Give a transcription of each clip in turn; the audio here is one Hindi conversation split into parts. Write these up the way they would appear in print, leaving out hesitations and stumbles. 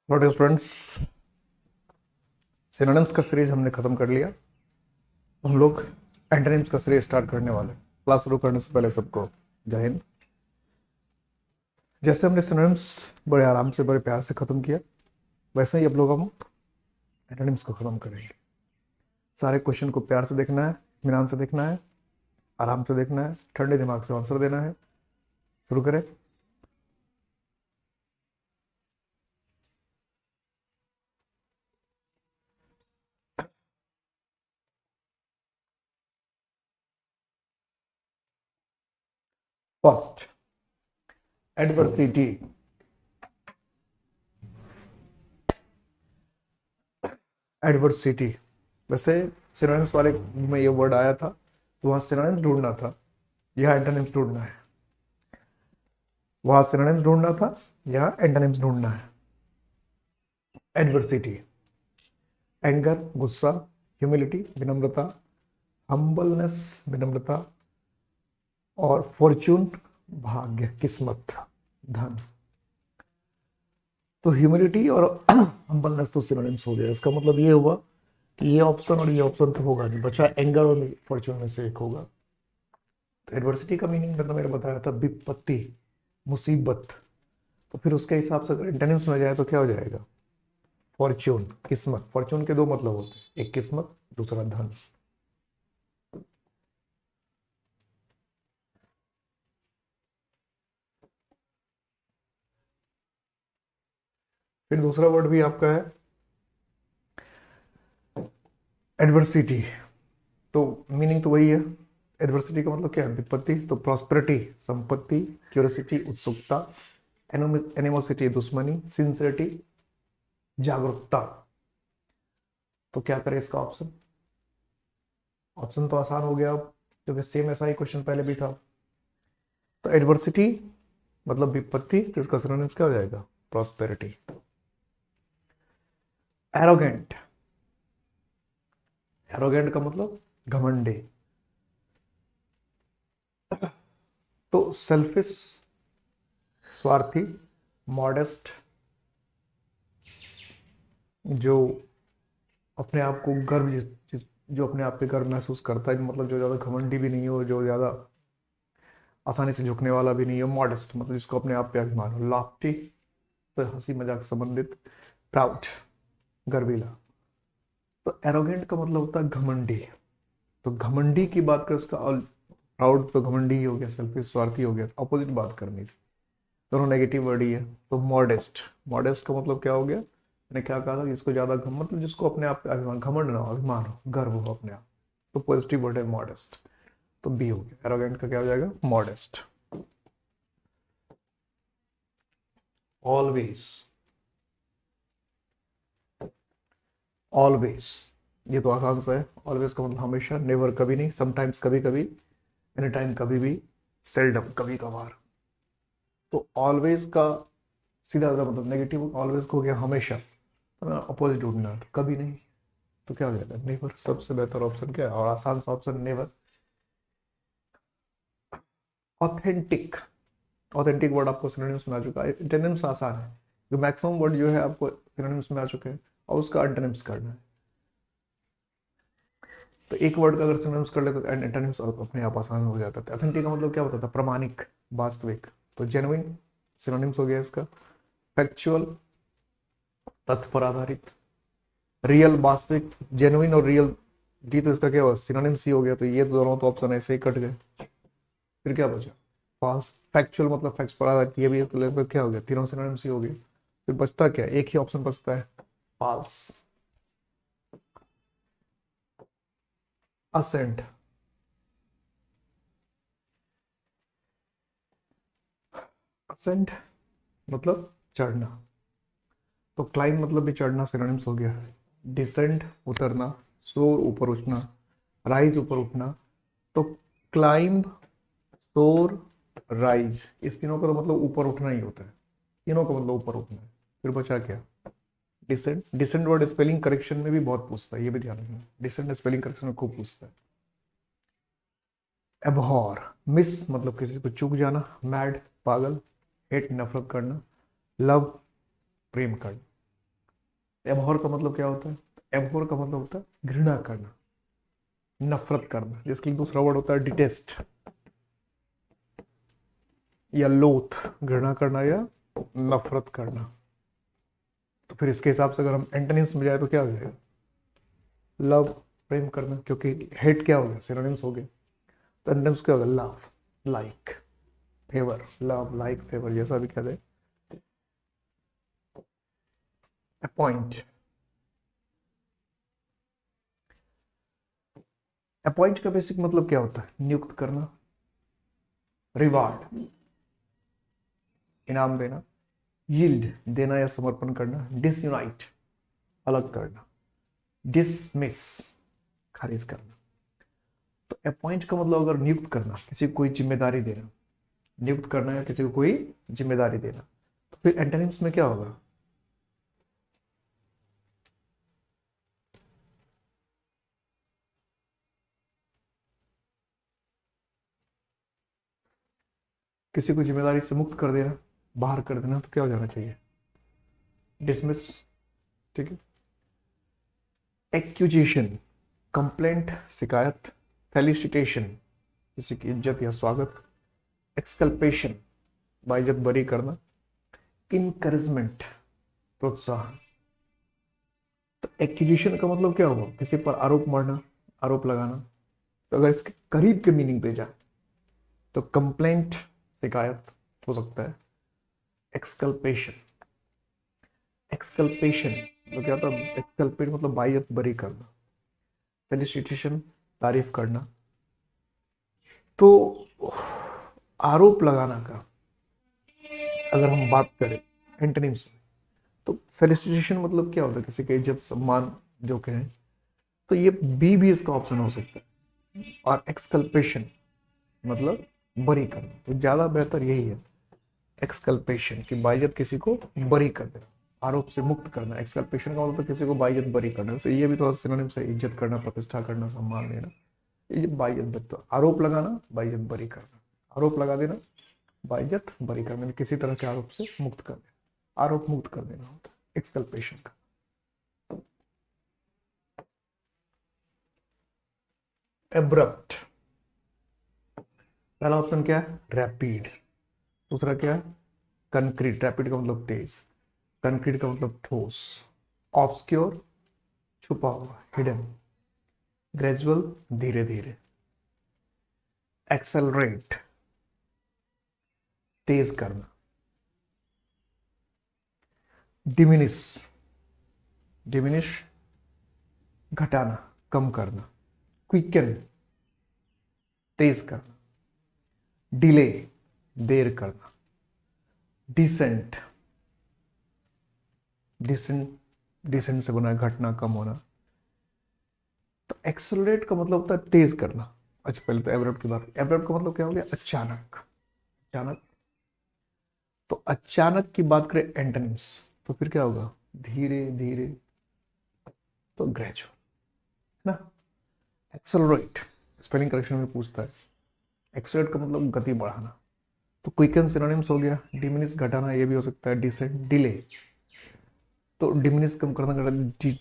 नोट स्टूडेंट्स, सिनोनिम्स का सीरीज हमने खत्म कर लिया। हम लोग एंटोनिम्स का सीरीज स्टार्ट करने वाले। क्लास शुरू करने से पहले सबको जय हिंद। जैसे हमने सिनोनिम्स बड़े आराम से बड़े प्यार से खत्म किया, वैसे ही अब लोग हम एंटोनिम्स को खत्म करेंगे। सारे क्वेश्चन को प्यार से देखना है, इत्मीनान से देखना है, आराम से देखना है, ठंडे दिमाग से आंसर देना है। शुरू करें। First, adversity. एडवर्सिटी वैसे सिनोनिम्स वाले में ये वर्ड आया था तो वहां सिनोनिम्स ढूंढना था, यहाँ एंटोनिम्स ढूंढना है। वहां सिनोनिम्स ढूंढना था, यहाँ एंटोनिम्स ढूंढना है। एडवर्सिटी, एंगर गुस्सा, ह्यूमिलिटी विनम्रता, हम्बलनेस विनम्रता, और फॉर्चून भाग्य किस्मत धन। तो ह्यूमिलिटी और हम्बलनेस तो सिनोनिम्स हो गया। इसका मतलब ये हुआ कि ये ऑप्शन और ये ऑप्शन तो होगा नहीं, बचा एंगर और फॉर्चून में से एक होगा। तो एडवर्सिटी का मीनिंग मतलब मैंने बताया था विपत्ति, मुसीबत। तो फिर उसके हिसाब से अगर एंटोनिम्स में जाए तो क्या हो जाएगा? फॉर्चून किस्मत। फॉर्चून के दो मतलब होते हैं, एक किस्मत, दूसरा धन। फिर दूसरा वर्ड भी आपका है एडवर्सिटी। तो मीनिंग तो वही है। एडवर्सिटी का मतलब क्या है? विपत्ति। तो प्रॉस्पेरिटी संपत्ति, क्यूरियोसिटी उत्सुकता, एनिमोसिटी दुश्मनी, सिंसियरिटी जागरूकता। तो क्या करें इसका ऑप्शन? ऑप्शन तो आसान हो गया अब, क्योंकि सेम ऐसा ही क्वेश्चन पहले भी था। तो एडवर्सिटी मतलब विपत्ति, तो इसका सिनोनिम्स क्या हो जाएगा? प्रॉस्पेरिटी। एरोगेंट, एरोगेंट का मतलब घमंडी। तो सेल्फिश स्वार्थी, मॉडेस्ट जो अपने आप को गर्व, जो अपने आप पे गर्व महसूस करता है, मतलब जो ज़्यादा घमंडी भी नहीं हो, जो ज़्यादा आसानी से झुकने वाला भी नहीं हो। मॉडेस्ट मतलब जिसको अपने आप पे अभिमान हो। लाफ्टी तो हंसी मजाक से संबंधित। प्राउड गर्वीला। तो एरोगेंट का मतलब होता है घमंडी। तो घमंडी की बात करें उसका, प्राउड तो घमंडी ही हो गया, सेल्फिश स्वार्थी हो गया। अपोजिट बात करनी थी, दोनों नेगेटिव वर्ड ही है। तो मॉडेस्ट, मॉडेस्ट का मतलब क्या हो गया? मैंने क्या कहा था? जिसको ज्यादा मतलब जिसको अपने आप पे अभिमान, घमंड ना हो, अभिमान हो, गर्व हो अपने आप। तो पॉजिटिव वर्ड है मॉडेस्ट। तो बी हो गया। एरोगेंट का क्या हो जाएगा? मॉडेस्ट। ऑलवेज, ऑलवेज ये तो आसान सा है। ऑलवेज का मतलब हमेशा, नेवर कभी नहीं, समटाइम्स कभी कभी, एनी टाइम कभी भी, सेल्डम कभी कभार। तो ऑलवेज का सीधा सा मतलब नेगेटिव, ऑलवेज को हो गया हमेशा, अपोजिट ढूंढना है, तो कभी नहीं। तो क्या हो जाएगा? नेवर। सबसे बेहतर ऑप्शन क्या है और आसान सा option? Never. Authentic, authentic word आपको सिनोनिम्स में आ चुका है। एंटोनिम्स आसान है, जो मैक्सिमम वर्ड जो है आपको सिनोनिम्स में आ चुके हैं, और उसका एंटोनिम्स करना है। तो एक वर्ड का अगर सिनोनिम्स कर ले तो एंटोनिम्स अपने आप आसान हो जाता है। ऑथेंटिक का मतलब क्या होता था? प्रमाणिक, वास्तविक। तो जेन्युइन सिनोनिम्स हो गया इसका। फैक्चुअल तथ्य पर आधारित। रियल वास्तविक, जेन्युइन और रियल, डी तो इसका क्या हुआ? सिनोनिम्स ही हो गया। तो ये दोनों तो ऑप्शन ऐसे ही कट गए। फिर क्या बचा? फॉल्स। फैक्चुअल मतलब फैक्ट्स पर आधारित, ये भी लगभग क्या हो गया? तीनों सिनोनिम्स ही हो गए। फिर बचता क्या? एक ही ऑप्शन बचता है, फॉल्स। असेंट, असेंट मतलब चढ़ना। तो क्लाइंब मतलब भी चढ़ना सिनोनिम्स हो गया। डिसेंड उतरना, सोर ऊपर उठना, राइज ऊपर उठना। तो क्लाइंब, सोर, राइज, इस तीनों का तो मतलब ऊपर उठना ही होता है। तीनों का मतलब ऊपर उठना है। फिर बचा क्या? Descend. Descend word spelling correction में भी बहुत पूछता है, ये भी ध्यान रखना। डिसेंड स्पेलिंग करेक्शन में खूब पूछता है। एबहॉर, मिस मतलब किसी को चूक जाना, मैड पागल, हेट नफरत करना, लव प्रेम करना। एबहॉर का मतलब क्या होता है? एबहॉर का मतलब होता है घृणा करना, नफरत करना, जिसके लिए दूसरा वर्ड होता है डिटेस्ट या लोथ, घृणा करना या नफरत करना। तो फिर इसके हिसाब से अगर हम एंटोनिम्स में जाए तो क्या हो जाएगा? लव, प्रेम करना, क्योंकि हेट क्या हो गया? सिनोनिम्स हो गए। तो एंटोनिम्स क्या होगा? Love, like, favour, love like favour, जैसा भी कह दे। अपॉइंट, अपॉइंट का बेसिक मतलब क्या होता है? नियुक्त करना, रिवार्ड, इनाम देना, यील्ड, देना या समर्पण करना, डिसयूनाइट, अलग करना, डिसमिस, खारिज करना। तो अपॉइंट का मतलब अगर नियुक्त करना, किसी को कोई जिम्मेदारी देना, नियुक्त करना या किसी को कोई जिम्मेदारी देना, तो फिर एंटोनिम्स में क्या होगा? किसी को जिम्मेदारी से मुक्त कर देना, बाहर कर देना, तो क्या हो जाना चाहिए? डिसमिस। ठीक है। एक्यूजेशन, कंप्लेंट, शिकायत, फेलिसिटेशन, किसी की इज्जत या स्वागत, एक्सकल्पेशन, बाइज्जत बरी करना, इनकरेजमेंट, प्रोत्साहन। तो एक्यूजेशन का मतलब क्या होगा? किसी पर आरोप मढ़ना, आरोप लगाना। तो अगर इसके करीब के मीनिंग पे जाए तो कंप्लेंट, शिकायत हो सकता है। एक्सकल्पेशन, एक्सकल्पेशन मतलब क्या होता है? एक्सकल्पेट मतलब बाइज्जत बरी करना। फेलिसिटेशन, तारीफ करना। तो आरोप लगाना का अगर हम बात करें एंटोनिम्स में, तो फेलिसिटेशन मतलब क्या होता है? किसी के इज्जत सम्मान जो कहें, तो ये बी भी इसका ऑप्शन हो सकता है। और एक्सकल्पेशन मतलब बरी करना, तो ज्यादा बेहतर यही है एक्सकल्पेशन, कि बाइज्जत किसी को बरी कर देना, आरोप से मुक्त करना। एक्सकल्पेशन का मतलब तो किसी को बाइज्जत बरी करना, जैसे ये भी थोड़ा सिनोनिम से, इज्जत करना, प्रतिष्ठा करना, सम्मान देना। ये बाइज्जत तो आरोप लगाना, बाइज्जत बरी करना, आरोप लगा देना, बाइज्जत बरी करना, किसी तरह के आरोप से मुक्त कर देना, आरोप मुक्त कर देना होता है एक्सकल्पेशन का। एब्रप्ट, पहला ऑप्शन क्या है? रैपिड। दूसरा क्या है? कंक्रीट, रैपिड का मतलब तेज, कंक्रीट का मतलब ठोस। ऑब्सक्योर, छुपा हुआ, हिडन। ग्रेजुअल, धीरे धीरे। एक्सेलरेट, तेज करना। डिमिनिश, डिमिनिश, घटाना, कम करना। क्विकन, तेज करना। डिले, देर करना। डिसेंट, डिसेंट, डिसेंट से बना है घटना, कम होना। तो एक्सेलरेट का मतलब होता है तेज करना। अच्छा पहले तो एब्रप्ट की बात, एब्रप्ट का मतलब क्या हो गया? अचानक, अचानक। तो अचानक की बात करें एंटोनिम्स, तो फिर क्या होगा? धीरे धीरे, तो ग्रेजुअल, है ना। एक्सेलरेट स्पेलिंग करेक्शन में पूछता है। एक्सेलरेट का मतलब गति बढ़ाना। तो क्विकन सिनोनिम्स हो गया, डिमिनिश घटाना, ये भी हो सकता है। डिसेंट, डिले, तो डिमिनिश कम करना, घटाना।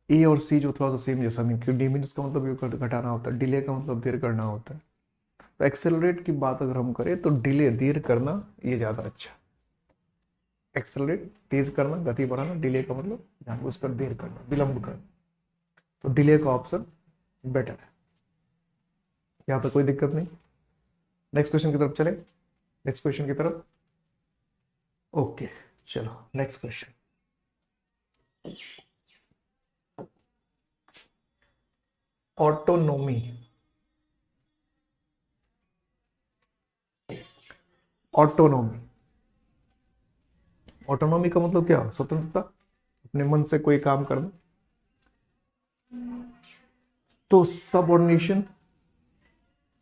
ए और सी जो थोड़ा सा सेम जैसा नहीं, क्योंकि डिमिनिश का मतलब ये घटाना होता है, डिले का मतलब देर करना होता है। तो एक्सेलरेट की बात अगर हम करें तो डिले, देर करना, ये ज्यादा अच्छा। एक्सेलरेट तेज करना, गति बढ़ाना, डिले का मतलब जानबूझकर देर करना, विलंब करना। तो डिले का ऑप्शन बेटर है, यहाँ पे कोई दिक्कत नहीं। नेक्स्ट क्वेश्चन की तरफ चले, नेक्स्ट क्वेश्चन की तरफ। ओके, चलो next question. Autonomy, autonomy, autonomy का मतलब क्या? स्वतंत्रता, अपने मन से कोई काम करना। तो सबऑर्डिनेशन,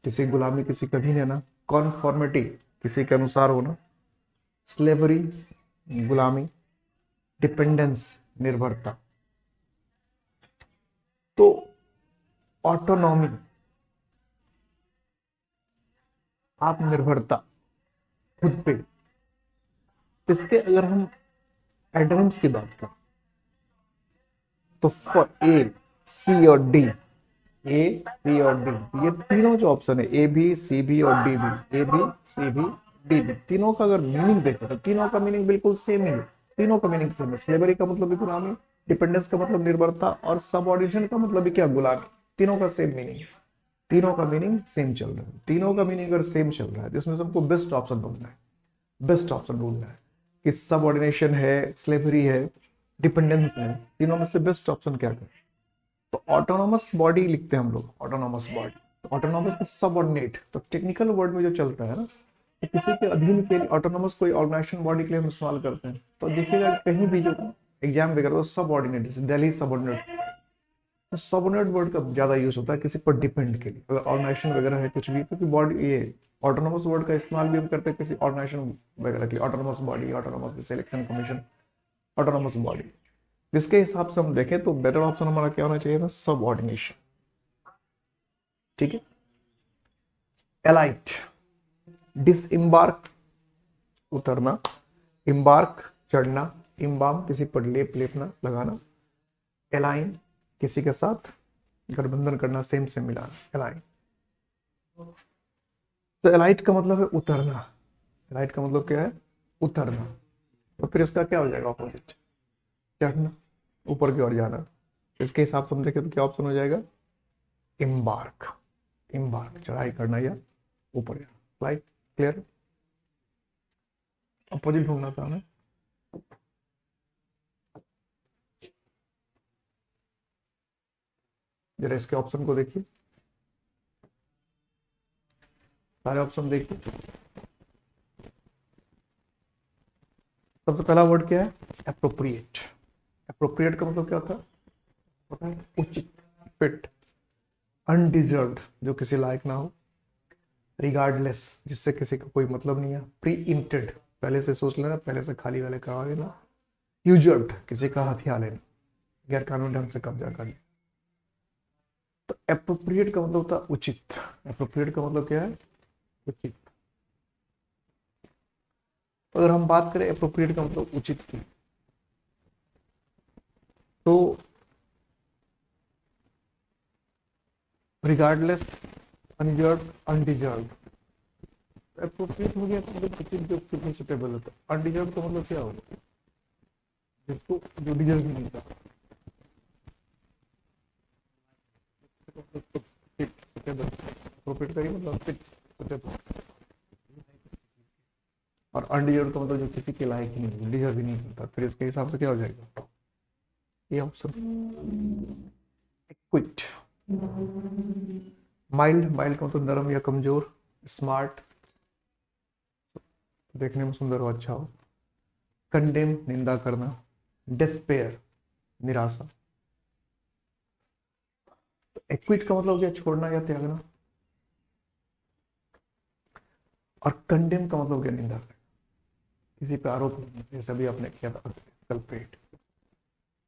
किसी गुलामी, किसी का अधीन रहना। कॉन्फॉर्मिटी, किसी के अनुसार होना। स्लेवरी, गुलामी। डिपेंडेंस, निर्भरता। तो ऑटोनॉमी, आत्मनिर्भरता, खुद पे। तो इसके अगर हम एंटोनिम्स की बात करें तो फॉर ए, सी और डी, ए, सी और डी, ये तीनों जो ऑप्शन है, ए बी, सी बी और D B, A B, C B, D B, तीनों का अगर मीनिंग देखें तो तीनों का मीनिंग बिल्कुल सेम ही है। तीनों का मीनिंग सेम है। स्लेवरी का मतलब भी गुलामी, डिपेंडेंस का मतलब निर्भरता, और सबऑर्डिनेशन का मतलब भी क्या, गुलामी। तीनों का सेम मीनिंग है। तीनों का मीनिंग सेम चल रहा है। तीनों का मीनिंग अगर सेम चल रहा है तो इसमें से हमको बेस्ट ऑप्शन ढूंढना है। बेस्ट ऑप्शन ढूंढना है कि सबऑर्डिनेशन है, स्लेवरी है, डिपेंडेंस है, तीनों में से बेस्ट ऑप्शन क्या है। तो ऑटोनॉमस बॉडी लिखते हैं हम लोग, ऑटोनॉमस बॉडी। तो ऑटोनॉमस में सबऑर्डिनेट, तो टेक्निकल वर्ड में जो चलता है ना, तो किसी के अधीन के लिए ऑटोनॉमस कोई ऑर्गेनाइजेशन बॉडी के लिए हम इस्तेमाल करते हैं। तो देखिएगा कहीं भी जो एग्जाम वगैरह वो सबऑर्डिनेट, जैसे दिल्ली सबऑर्डिनेट, तो सबऑर्डिनेट वर्ड का ज्यादा यूज होता है किसी पर डिपेंड के लिए। अगर ऑर्गेनाइजेशन वगैरह है कुछ भी, क्योंकि बॉडी ये ऑटोनॉमस वर्ड का इस्तेमाल भी हम करते हैं किसी ऑर्गेनाइजेशन वगैरह के लिए। Autonomous body, autonomous selection commission, autonomous body. जिसके हिसाब से हम देखें तो बेटर ऑप्शन हमारा क्या होना चाहिए था, सबऑर्डिनेशन। ठीक है। एलाइट, डिसइम्बार्क उतरना, इम्बार्क चढ़ना, इम्बाम किसी पर लेप लेपना लगाना, एलाइन किसी के साथ गठबंधन करना, सेम से मिलाना, एलाइन। तो एलाइट का मतलब है उतरना। एलाइट का मतलब क्या है, उतरना। तो फिर इसका क्या हो जाएगा ऑपोजिट, चढ़ना, ऊपर की ओर जाना। इसके हिसाब से हम देखें तो क्या ऑप्शन हो जाएगा, इम्बार्क। इम्बार्क चढ़ाई करना या ऊपर जाना। लाइक क्लियर, अपोजिट ढूंढना था हमें। जरा इसके ऑप्शन को देखिए, सारे ऑप्शन देखिए। सबसे पहला वर्ड क्या है, एप्रोप्रिएट। एप्रोप्रिएट का मतलब क्या होता है, पता है, उचित, फिट। अनडिजर्व्ड, जो किसी लायक ना हो। रिगार्डलेस, जिससे किसी का कोई मतलब नहीं है। प्री इम्प्टेड, पहले से सोच लेना, पहले से खाली वाले करवा देना। यूजर्ड, किसी का हथियार लेना, गैर कानूनी ढंग से कब्जा करना। तो एप्रोप्रिएट का मतलब होता है उचित। एप्रोप्रिएट का मतलब क्या है, उचित। तो अगर हम बात करें एप्रोप्रिएट का मतलब उचित की, तो रिगार्डलेस, अनडिजर्व, अनडिजर्व। एप्रोप्रिएट हो गया तो मतलब उचित, जो कितने सुटेबल होता है। अनडिजर्व का मतलब क्या होगा, जिसको जो डिजर्व नहीं मिलता। एप्रोप्रिएट का ही मतलब फिट, सुटेबल। और अनडिजर्व का मतलब जो किसी के लायक ही नहीं, डिजर्व ही नहीं करता। फिर इसके हिसाब से क्या हो जाएगा, ये ऑप्शन क्विट। माइल्ड, माइल्ड का मतलब नरम या कमजोर। स्मार्ट, देखने में सुंदर हो, अच्छा हो। कंडेम, निंदा करना। डिस्पेयर, निराशा। तो एक्विट का मतलब क्या, छोड़ना या त्यागना। और कंडेम का मतलब क्या, निंदा करना, किसी पे आरोप, जैसे भी आपने किया था कल्प्रेट।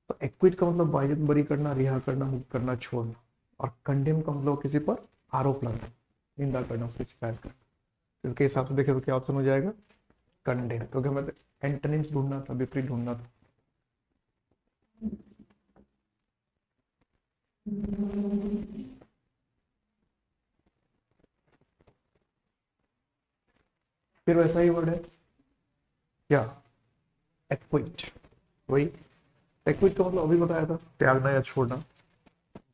तो एक्विट का मतलब बाइज्जत बरी करना, रिहा करना, मुक्त करना, छोड़ना। और कंडेम का मतलब किसी पर आरोप लगाना, निंदा करना, उसकी शिकायत करना। इसके हिसाब से देखें तो क्या ऑप्शन हो जाएगा, कंडेम। क्योंकि हमें एंटोनिम्स ढूंढना था, विपरीत ढूंढना था। फिर वैसा ही वर्ड है क्या, एक्विट। वही एक्विट का मतलब अभी बताया था, त्यागना या छोड़ना।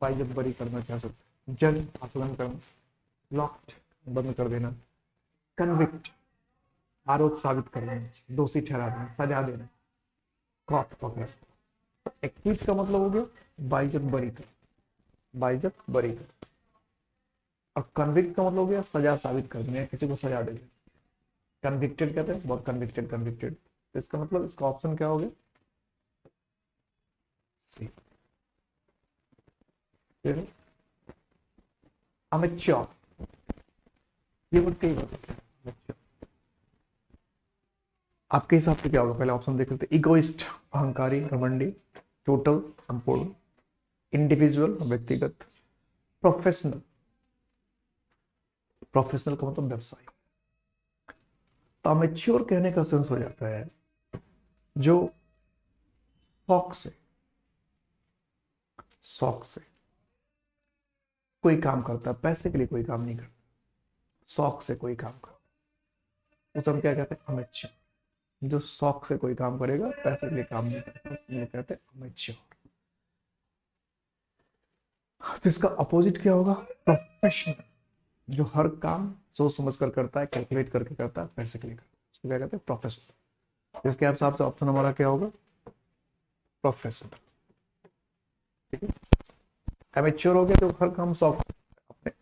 बाइज्जत बरी करना, क्या सकते, जज, आकलन करना। लॉक्ड, बंद कर देना। कन्विक्ट, आरोप साबित कर देना, दोषी ठहरा देना, सजा देना। कॉट, पकड़ा। तो एक्विट का मतलब हो गया बाइज्जत बरी कर, बाइज्जत बरी कर। और कन्विक्ट का मतलब हो गया सजा साबित कर देना, किसी को सजा देना। कन्विक्टेड कहते हैं, बहुत कन्विक्टेड, कन्विक्टेड। तो इसका मतलब, इसका ऑप्शन क्या हो गया, सी। फिर अमेच्योर, ये वर्ड कई बार आपके हिसाब से क्या होगा, पहले ऑप्शन देख लेते हैं। इगोइस्ट, अहंकारी, घमंडी। टोटल, संपूर्ण। इंडिविजुअल, व्यक्तिगत। प्रोफेशनल, प्रोफेशनल का मतलब व्यवसाय। तो अमेच्योर कहने का सेंस हो जाता है जो शौक से, शौक से कोई काम करता है, पैसे के लिए कोई काम नहीं करता, शौक से कोई काम करता, उसे हम क्या कहते हैं, अमेच्योर। जो शौक से कोई काम करेगा, पैसे के लिए काम नहीं करता, उसको कहते हैं अमेच्योर। तो इसका अपोजिट क्या होगा, प्रोफेशनल। जो हर काम सोच समझ कर करता है, कैलकुलेट करके करता है, पैसे के लिए करता है, उसको क्या कहते हैं, प्रोफेशनल। इसके हिसाब से ऑप्शन हमारा क्या होगा, प्रोफेशनल। ठीक है, एमेच्योर हो गया जो हर काम शौक अपने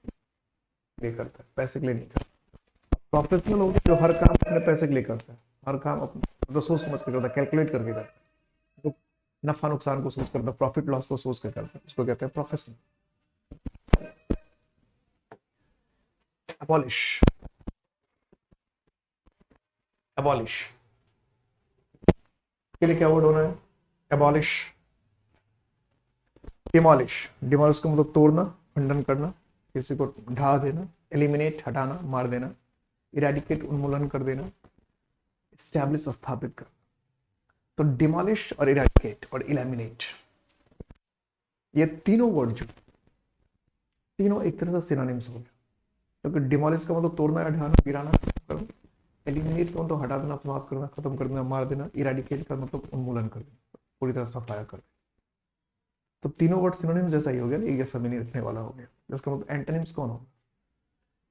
लिए करता है, पैसे के लिए नहीं करता। प्रोफेशनल हो गया जो हर काम अपने पैसे के लिए करता है, हर काम अपने मतलब सोच समझ कर करता है, कैलकुलेट करके करता है, तो नफा नुकसान को सोच करता है, प्रॉफिट लॉस को सोच कर करता है, उसको कहते हैं प्रोफेशनल। abolish abolish के लिए क्या वर्ड होना है, abolish। demolish, demolish का मतलब तोड़ना, खंडन करना, किसी को ढा देना। eliminate, हटाना, मार देना। eradicate, उन्मूलन कर देना। establish, स्थापित कर। तो demolish और eradicate और eliminate, ये तीनों वर्ड जो तीनों एक तरह से सिनोनिम्स हो गए। क्योंकि डिमोलिश का मतलब तोड़ना या ढाना, गिराना, करना। एलिमिनेट का मतलब हटा देना, समाप्त करना, खत्म कर देना, मार देना। इरेडिकेट का मतलब उन्मूलन कर देना, पूरी तरह सफाया कर देना। तो तीनों वर्ड सिनोनिम्स जैसा ही हो गया, एक जैसा मीनिंग रखने वाला हो गया। जिसका मतलब एंटोनिम्स कौन होगा,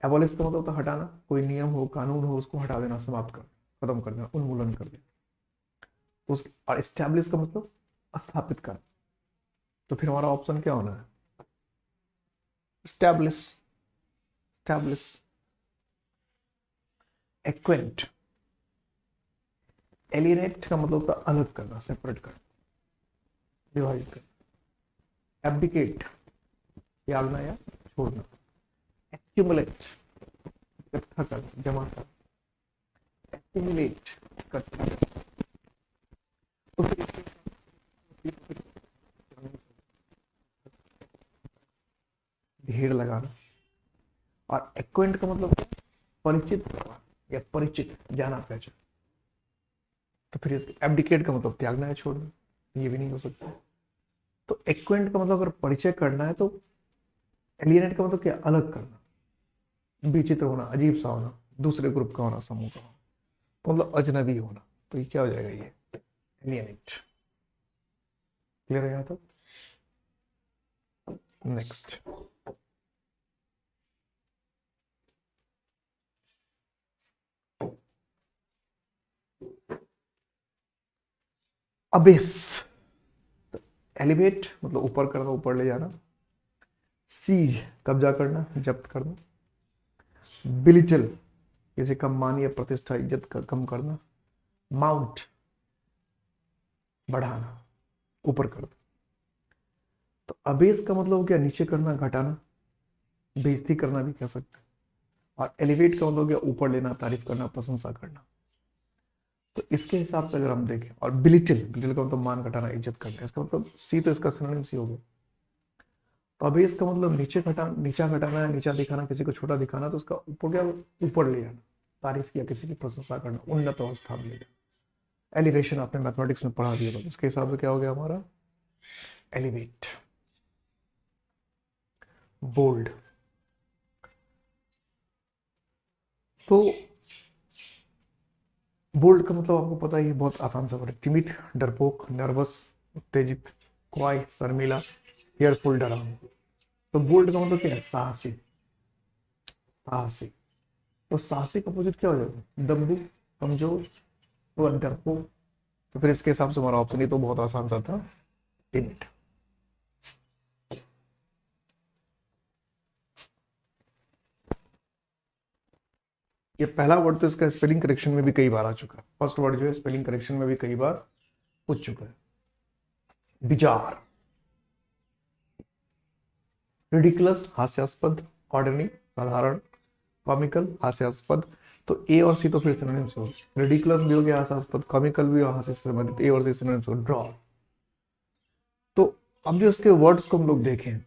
एबॉलिश का मतलब तो हटाना, कोई नियम हो, कानून हो, उसको हटा देना, समाप्त कर, खत्म कर देना, उन्मूलन कर देना। उस और एस्टैब्लिश का मतलब स्थापित करना। तो फिर हमारा ऑप्शन क्या होना है, एस्टैब्लिश। एस्टैब्लिश। एक्वेंट, एलिनेट का मतलब होता अलग करना, सेपरेट करना, विभाजित करना। एब्डिकेट, त्यागना या छोड़ना। एक्यूमुलेट, इकट्ठा करना, जमा करना। एक्यूमुलेट, इकट्ठा करना। तो ढेर लगाना। और एक्वेंट का मतलब परिचित या परिचित, जाना पहचान। तो फिर इसके एब्डिकेट का मतलब त्यागना है, छोड़ना, ये भी नहीं हो सकता। तो एक्वेंट का मतलब अगर परिचय करना है, तो एलियनेट का मतलब क्या, अलग करना, विचित्र होना, अजीब सा होना, दूसरे ग्रुप का होना, समूह का होना, तो मतलब अजनबी होना। तो ये क्या हो जाएगा, ये एलियनेट। क्लियर है यहाँ तक। Next, abyss. एलिवेट मतलब ऊपर करना, ऊपर ले जाना। सीज, कब्जा करना, जब्त करना। बिलिटल, किसी का मान या प्रतिष्ठा, इज्जत का कम करना। माउंट, बढ़ाना, ऊपर करना। तो अबेस का मतलब हो गया नीचे करना, घटाना, बेइज्जती करना भी कह सकते हैं। और एलिवेट का मतलब हो गया ऊपर लेना, तारीफ करना, प्रशंसा करना। तो इसके हिसाब से अगर हम देखें, और बिलिटल, बिलिटल का मतलब मान घटाना, इज्जत करना, इसका मतलब सी, तो इसका सिनोनिम सी हो गया। तो अभी इसका मतलब नीचा घटाना है, नीचा दिखाना, किसी को छोटा दिखाना, तो उसका ऊपर क्या, ऊपर ले जाना, तारीफ किया, किसी की प्रशंसा करना, उन्नत अवस्था में ले जाना। एलिवेशन आपने मैथमेटिक्स में पढ़ा दिया, इसके हिसाब से क्या हो गया हमारा, एलिवेट। बोल्ड, तो बोल्ड का मतलब आपको पता ही है, बहुत आसान सा वर्ड है। टिमिड, डरपोक, नर्वस, उत्तेजित, क्वाई, शर्मिला, फेयरफुल, डरावना। तो बोल्ड का मतलब क्या है, साहसी। साहसी, तो साहसी का अपोजिट क्या हो जाएगा, दम्भु, कमजोर, तो डरपोक। तो फिर इसके हिसाब से हमारा ऑप्शन ही तो बहुत आसान सा था, टिमिड। ये पहला वर्ड तो इसका स्पेलिंग करेक्शन में भी कई बार आ चुका है। फर्स्ट वर्ड जो है स्पेलिंग करेक्शन में भी कई बार पूछ चुका है। बिजार, रिडिकुलस, हास्यास्पद, ऑर्डिनरी, साधारण, कॉमिकल, हास्यास्पद। तो ए और सी तो फिर सिनोनिम्स हो, रिडिकुलस भी हो गया, हास्यास्पद, कॉमिकल भी और हास्य से संबंधित, ए और सी सिनोनिम्स हो। ड्रॉ। तो अब जो इसके वर्ड्स को हम लोग देखें,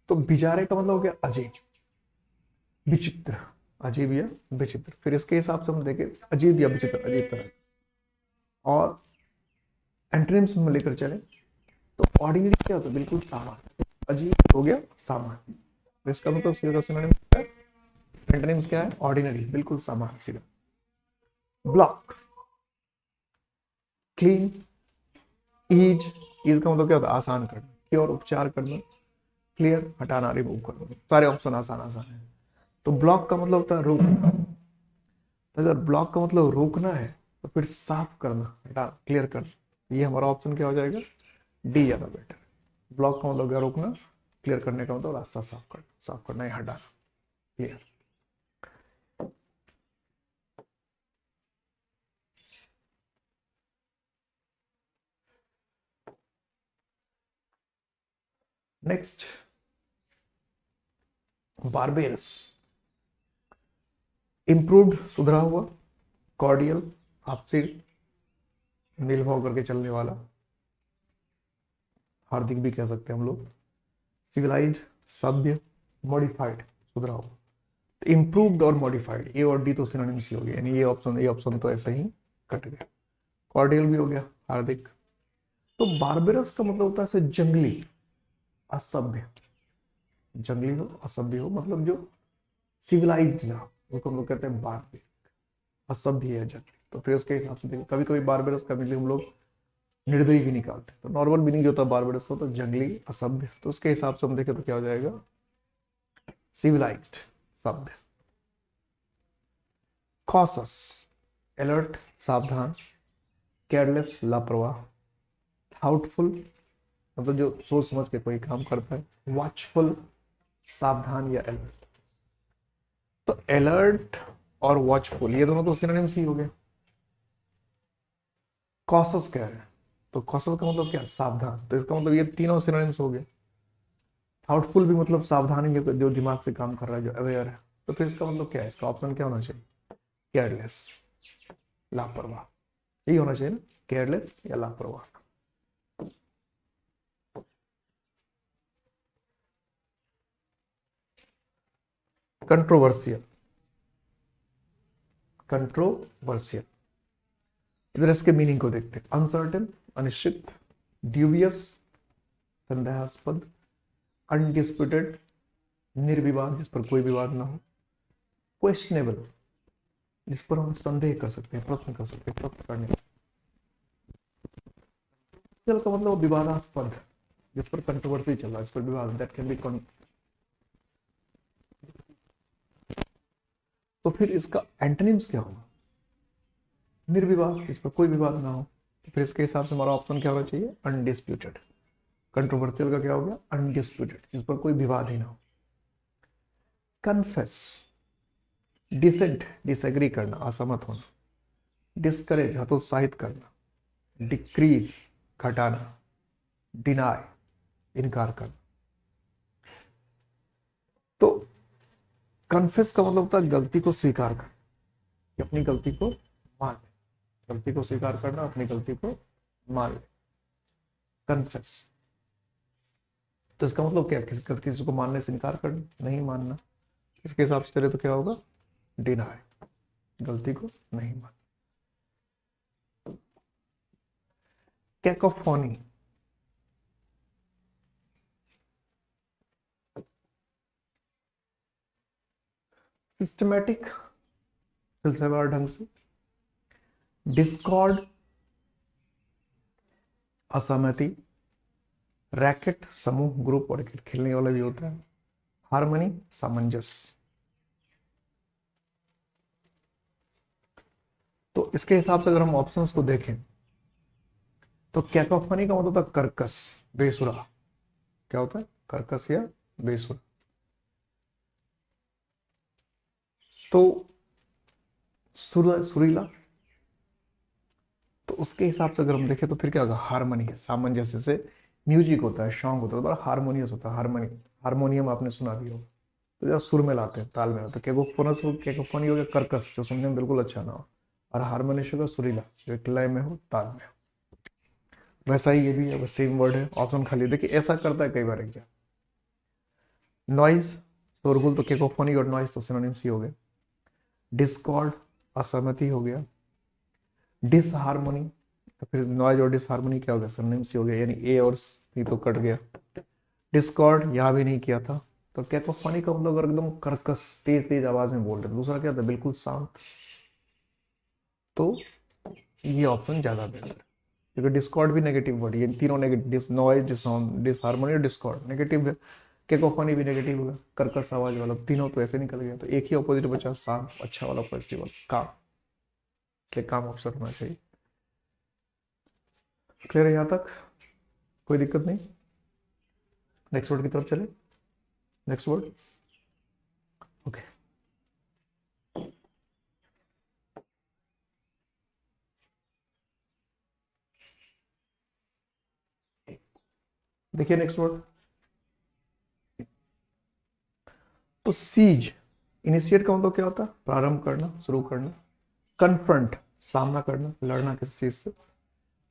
तो बिजारे का मतलब हो गया अजीब, विचित्र, अजीब या विचित्र। फिर इसके हिसाब से हम देखें, अजीब या विचित्र, अजीब तरह। और एंटोनिम्स में लेकर चले, तो ऑर्डिनरी क्या होता है? बिल्कुल सामान्य। अजीब हो गया सामान्य, तो इसका मतलब सीधा सिनोनिम क्या है? एंटोनिम्स क्या है? ऑर्डिनरी, बिल्कुल सामान्य सीधा। ब्लॉक, क्लीन, ईज, ईज का मतलब क्या होता है? आसान करना, क्योर उपचार करना, क्लियर हटाना रिमूव करना, सारे ऑप्शन आसान आसान है। तो ब्लॉक का मतलब होता है रोकना, तो अगर ब्लॉक का मतलब रोकना है तो फिर साफ करना, हटाना, क्लियर करना, ये हमारा ऑप्शन क्या हो जाएगा? डी ज्यादा बेटर। ब्लॉक का मतलब क्या? रोकना, क्लियर करने का मतलब रास्ता साफ करना या हटाना, क्लियर। नेक्स्ट, बारबेरस, इंप्रूव्ड सुधरा हुआ, कॉर्डियल आपसे मिल भाव करके चलने वाला, हार्दिक भी कह सकते हैं हम लोग, सिविलाइज्ड सभ्य, मॉडिफाइड सुधरा हुआ। तो इंप्रूव्ड और मॉडिफाइड, ए और डी तो सिनोनिम्स ही हो गए, यानी ये ऑप्शन तो ऐसा ही कट गया। कॉर्डियल भी हो गया, हार्दिक। तो बारबेरस का मतलब होता है ऐसे जंगली, असभ्य, जंगली हो, असभ्य हो, मतलब जो सिविलाइज्ड ना हो, उसको हम लोग कहते हैं बारबेर, असभ्य है, जंगली। तो फिर उसके हिसाब से देखिए, कभी कभी बारबेरस का मीनिंग हम लोग निर्दयी भी निकालते हैं, तो नॉर्मल मीनिंग जो होता है बारबेरस का, तो जंगली, असभ्य, तो उसके हिसाब से हम देखें तो क्या हो जाएगा? सिविलाइज्ड, सभ्य। कॉशस, अलर्ट सावधान, केयरलेस लापरवाह, थाउटफुल मतलब जो सोच समझ के कोई काम करता है, वॉचफुल सावधान या अलर्ट। तो अलर्ट और वॉचफुल ये दोनों तो सिनोनिम्स ही हो गए। कॉशस क्या है? तो कॉशस का मतलब क्या? सावधान, तो इसका मतलब ये तीनों सिनोनिम्स हो गए। थाउटफुल भी मतलब सावधानी है, जो दिमाग से काम कर रहा है, जो अवेयर है। तो फिर इसका मतलब क्या है? इसका ऑप्शन क्या होना चाहिए? केयरलेस, लापरवाह, यही होना चाहिए ना, केयरलेस या लापरवाह। कंट्रोवर्सियल, कंट्रोवर्सियल, इधर इसके मीनिंग को देखते हैं। अनसर्टेन अनिश्चित, ड्यूबियस संदेहास्पद, अनडिस्प्यूटेड निर्विवाद जिस पर कोई विवाद ना हो, क्वेश्चनेबल जिस पर हम संदेह कर सकते हैं, प्रश्न कर सकते हैं, प्रश्न करने का मतलब विवादास्पद, जिस पर कंट्रोवर्सी चल रहा है, इस पर विवाद, दैट कैन बी। तो फिर इसका एंटोनिम्स क्या होगा? निर्विवाद, जिस पर कोई विवाद ना हो। तो फिर इसके हिसाब से हमारा ऑप्शन क्या होना चाहिए? अनडिस्प्यूटेड। कंट्रोवर्शियल का क्या हो गया? अनडिस्प्यूटेड, जिस पर कोई विवाद ही ना हो। कन्फेस, डिसेंट डिसएग्री करना, असहमत होना, डिस्करेज हतोत्साहित करना, डिक्रीज घटाना, डिनाय इनकार करना। तो कन्फेस का मतलब होता है गलती को स्वीकार करना, कि अपनी गलती को मान ले, गलती को स्वीकार करना, अपनी गलती को मान ले, कन्फेस। तो इसका मतलब क्या? किसी को मानने से इनकार करना, नहीं मानना। इसके हिसाब से चले तो क्या होगा? डिनाय, गलती को नहीं मान। कैकोफोनी, सिस्टमैटिक सिलसिलेवार ढंग से, डिस्कॉर्ड असहमति, रैकेट समूह ग्रुप और खेलने वाला भी होता है, हारमोनी सामंजस्य। तो इसके हिसाब से अगर हम ऑप्शंस को देखें तो कैकोफोनी का मतलब होता है कर्कश, बेसुरा। क्या होता है? कर्कश या बेसुरा। तो सुरीला, तो उसके हिसाब से अगर हम देखें तो फिर क्या होगा? हारमोनी, सामंजस्य से म्यूजिक होता है, सॉन्ग होता है, बड़ा हारमोनियस होता है। हारमोनियम आपने सुना भी होगा, तो जब सुर में लाते हैं, ताल में लाते हैं। कैकोफोनी हो गया कर्कश, जो सुनने में बिल्कुल अच्छा ना हो, और हारमोनियस होगा सुरीला, जो एक लय में हो, ताल में हो। वैसा ही ये भी है, सेम वर्ड है, ऑप्शन खाली। देखिए ऐसा करता है कई बार एग्जाम। नॉइज, शोरगुल, तो कैकोफोनी और नॉइज तो सिनोनिम्स ही हो गए। डिस्कॉर्ड, असहमति हो गया। डिसहारमोनी, तो फिर नॉइज और डिसहारमोनी क्या हो गया? सिनोनिम्स ही हो गया, यानी ए और ये तो कट गया। डिस्कॉर्ड यहाँ भी नहीं किया था। तो कैकोफनी का मतलब अगर एकदम कर्कश तेज तेज आवाज में बोल रहे, दूसरा क्या था बिल्कुल शांत, तो ये ऑप्शन ज्यादा बेहतर है, क्योंकि डिस्कॉर्ड भी नेगेटिव वर्ड, ये तीनों नेगेटिव, डिस नॉइज, डिसऑन, डिसहार्मनी और डिस्कॉर्ड नेगेटिव है। कैकोफनी भी नेगेटिव होगा, कर्कश आवाज वाला, तीनों तो ऐसे निकल गया। तो एक ही ऑपोजिट बचा, शांत अच्छा वाला पॉजिटिव वाला, काम, इसलिए काम ऑप्शन होना चाहिए। क्लियर है यहाँ तक, कोई दिक्कत नहीं। नेक्स्ट वर्ड की तरफ चले। Next word, okay. देखिए नेक्स्ट वर्ड, तो सीज, इनिशिएट का मतलब क्या होता है, प्रारंभ करना, शुरू करना। कन्फ्रंट, सामना करना, लड़ना किसी चीज से।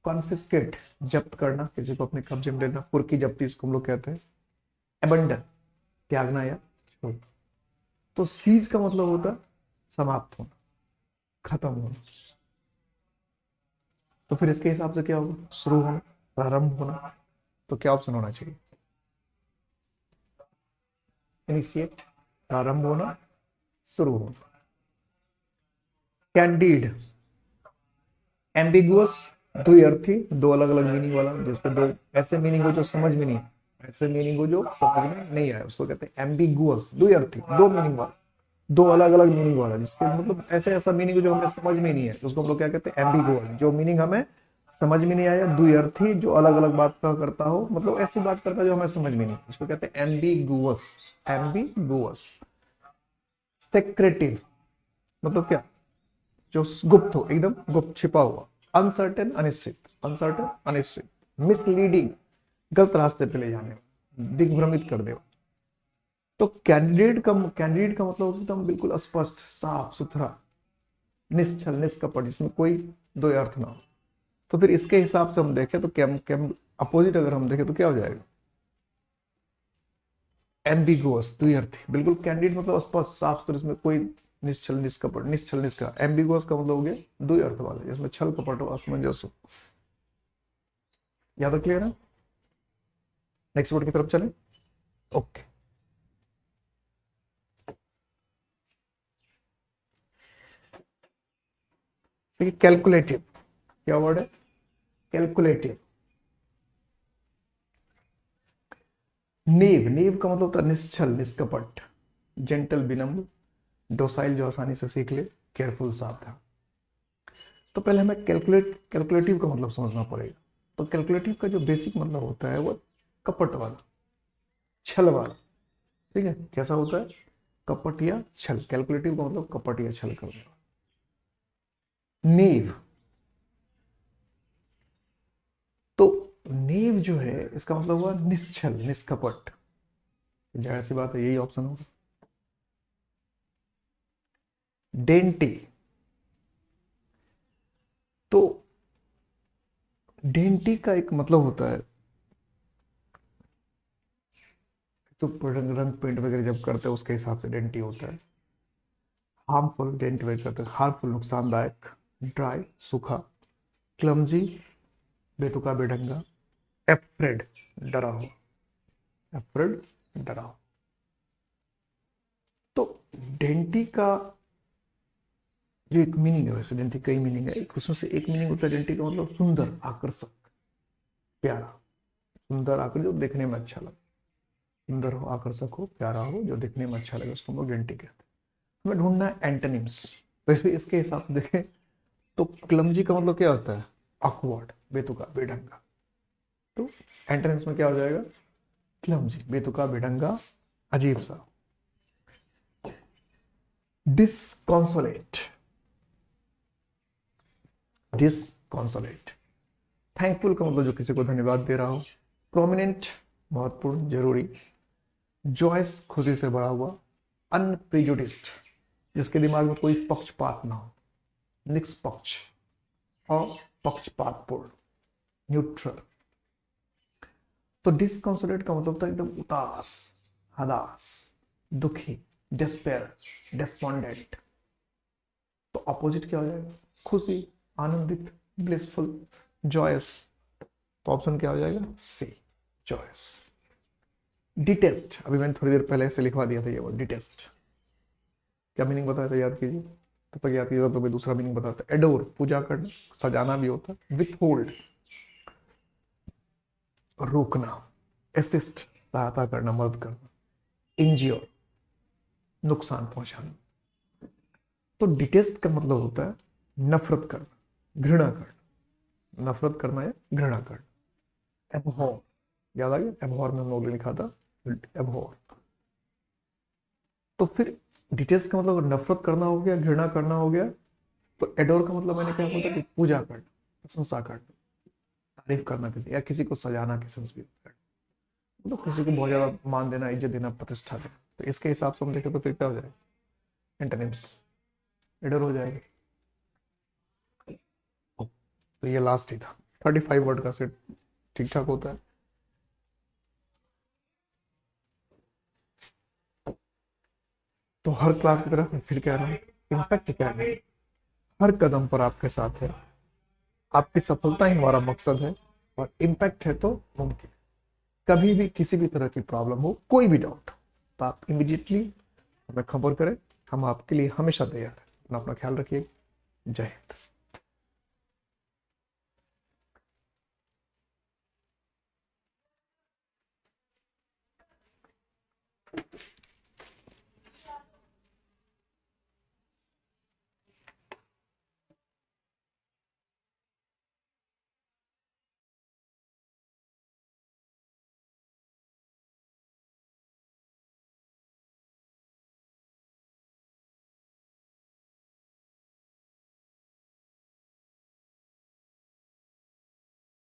कॉन्फिस्केट, जब्त करना, किसी को अपने कब्जे में लेना, कुर्की जब्ती इसको हम लोग कहते हैं। एबंडन, त्यागना या छोड़ना। तो सीज का मतलब होता है समाप्त होना, खत्म होना। तो फिर इसके हिसाब से क्या होगा, शुरू होना, प्रारंभ होना। तो क्या ऑप्शन होना चाहिए, इनिशिएट, प्रारंभ होना, शुरू होना। कैंडिड, एम्बिगुअस, दो अर्थी, दो अलग अलग मीनिंग वाला, जिसके दो ऐसे मीनिंग हो जो समझ में नहीं है, ऐसे मीनिंग हो जो समझ में नहीं आया, उसको कहते हैं एम्बिगुअस, दो अर्थी, दो मीनिंग वाला, दो अलग अलग मीनिंग वाला, जिसके मतलब ऐसे ऐसा मीनिंग जो हमें समझ में नहीं है, तो उसको हम लोग क्या कहते हैं, एम्बिगुअस, जो मीनिंग हमें समझ में नहीं आया, द्विअर्थी, जो अलग अलग बात का करता हो, मतलब ऐसी बात करता है जो हमें समझ में नहीं, उसको कहते हैं एम्बिगुअस, एम्बिगुअस। सेक्रेटिव, मतलब क्या, जो गुप्त हो, एकदम गुप्त छिपा हुआ। अनसर्टेन, अनिश्चित, अनसर्टेन अनिश्चित। मिसलीडिंग, गलत रास्ते पे ले जाने, दिग्भ्रमित कर दे। तो कैंडिडेट का मतलब होता है बिल्कुल स्पष्ट, साफ सुथरा, निश्चल, निष्कपट, जिसमें कोई दो अर्थ ना हो। तो फिर इसके हिसाब से हम देखें तो कैम कैम अपोजिट अगर हम देखें तो क्या हो जाएगा, एम्बिगुअस, द्विअर्थी, बिल्कुल। कैंडिडेट मतलब स्पष्ट, साफ सुथरा, इसमें कोई निश्चल निष्कपट, निश्चल निष्का। एम्बिगुअस का मतलब हो गया द्विअर्थ वाला, जिसमें छल कपट हो, असमंजस हो। याद क्लियर है। नेक्स्ट वर्ड की तरफ चले, ओके। देखिए कैलकुलेटिव, क्या वर्ड है, कैलकुलेटिव। नीव, नीव का मतलब होता है निश्चल, निष्कपट, जेंटल, विनम्र, डोसाइल, जो आसानी से सीख ले, केयरफुल, सावधान। तो पहले हमें कैलकुलेटिव का मतलब समझना पड़ेगा। तो कैलकुलेटिव का जो बेसिक मतलब होता है वो कपट वाला, छल वाला, ठीक है। कैसा होता है, कपट या छल। कैलकुलेटिव का मतलब कपट या छल करने वाला। नीव, तो नीव जो है इसका मतलब हुआ निश्चल, निष्कपट, जाहिर सी बात है यही ऑप्शन होगा। डेंटी, तो डेंटी का एक मतलब होता है, तो रंग रंग पेंट वगैरह जब करते हैं उसके हिसाब से डेंटी होता है। हार्मफुल, डेंट वगैरह करते हैं, हार्मफुल, नुकसानदायक। ड्राई, सूखा। क्लमजी, बेतुका, बेढंगा। एफ्रेड, डरा हुआ, एफ्रेड, डरा हुआ। तो डेंटी का जो एक मीनिंग है, वैसे डेंटी कई मीनिंग है, एक उसमें से एक मीनिंग होता है डेंटी का मतलब सुंदर, आकर्षक, प्यारा। सुंदर, आकर जो देखने में अच्छा लगे, सुंदर हो, आकर्षक हो, प्यारा हो, जो देखने में अच्छा लगे, उसको हम लोग डेंटी कहते हैं। हमें ढूंढना है एंटोनिम्स, तो इसके हिसाब से देखें तो क्लमजी का मतलब क्या होता है, ऑकवर्ड, बेतुका, बेढंगा। तो एंटोनिम्स में क्या हो जाएगा, क्लमजी, बेतुका, बेढंगा, अजीब सा। डिसकॉन्सोलेट, डिसकॉन्सोलेट। थैंकफुल का मतलब जो किसी को धन्यवाद दे रहा हो। प्रोमिनेंट, महत्वपूर्ण, जरूरी। जॉयस, खुशी से भरा हुआ। अनप्रिजुडिस्ड, जिसके दिमाग में कोई पक्षपात ना हो, निष्पक्ष और पक्षपातपूर्ण, न्यूट्रल। तो डिसकॉन्सोलेट का मतलब होता है एकदम उदास, हदास, दुखी, डिस्पेयर, डिस्पोंडेंट। तो अपोजिट क्या हो जाएगा, खुशी, आनंदित, ब्लिसफुल, जॉयस। तो ऑप्शन क्या हो जाएगा, सी। चॉइस। डिटेस्ट, अभी मैंने थोड़ी देर पहले से लिखवा दिया था ये वर्ड डिटेस्ट। क्या मीनिंग बताया था, याद कीजिए। तब तक याद कीजिए तो मैं दूसरा मीनिंग बताता है। एडोर, पूजा करना, सजाना भी होता है। विथ होल्ड, रोकना। असिस्ट, सहायता करना, मदद करना। इंज्योर, नुकसान पहुंचाना। तो डिटेस्ट का मतलब होता है नफरत करना, घृणा करना। नफरत करना या घृणा करना। एबहॉर, याद आ गया, एबहॉर में हम लोगों ने लिखा था एबहॉर। तो फिर डिटेस्ट का मतलब नफरत करना हो गया, घृणा करना हो गया। तो एडोर का मतलब मैंने क्या बोला कि पूजा करना, प्रशंसा करना, तारीफ करना किसी, या किसी को सजाना के सेंस भी होता है। मतलब किसी को बहुत ज्यादा मान देना, इज्जत देना, प्रतिष्ठा देना। तो इसके हिसाब से हम देखें तो फिर क्या हो जाएगा, एंटोनिम्स एडोर हो जाएगा। तो ये लास्ट ही था। 35 वर्ड का सेट ठीक ठाक होता है। तो हर क्लास की तरफ मैं फिर कह रहा हूँ, इम्पैक्ट क्या है, हर कदम पर आपके साथ है। आपकी सफलता ही हमारा मकसद है, और इम्पैक्ट है तो मुमकिन। कभी भी किसी भी तरह की प्रॉब्लम हो, कोई भी डाउट, तो आप इमीडिएटली हमें खबर करें। हम आपके लिए हमेशा तैयार हैं। अपना ख्याल रखिए। जय हिंद।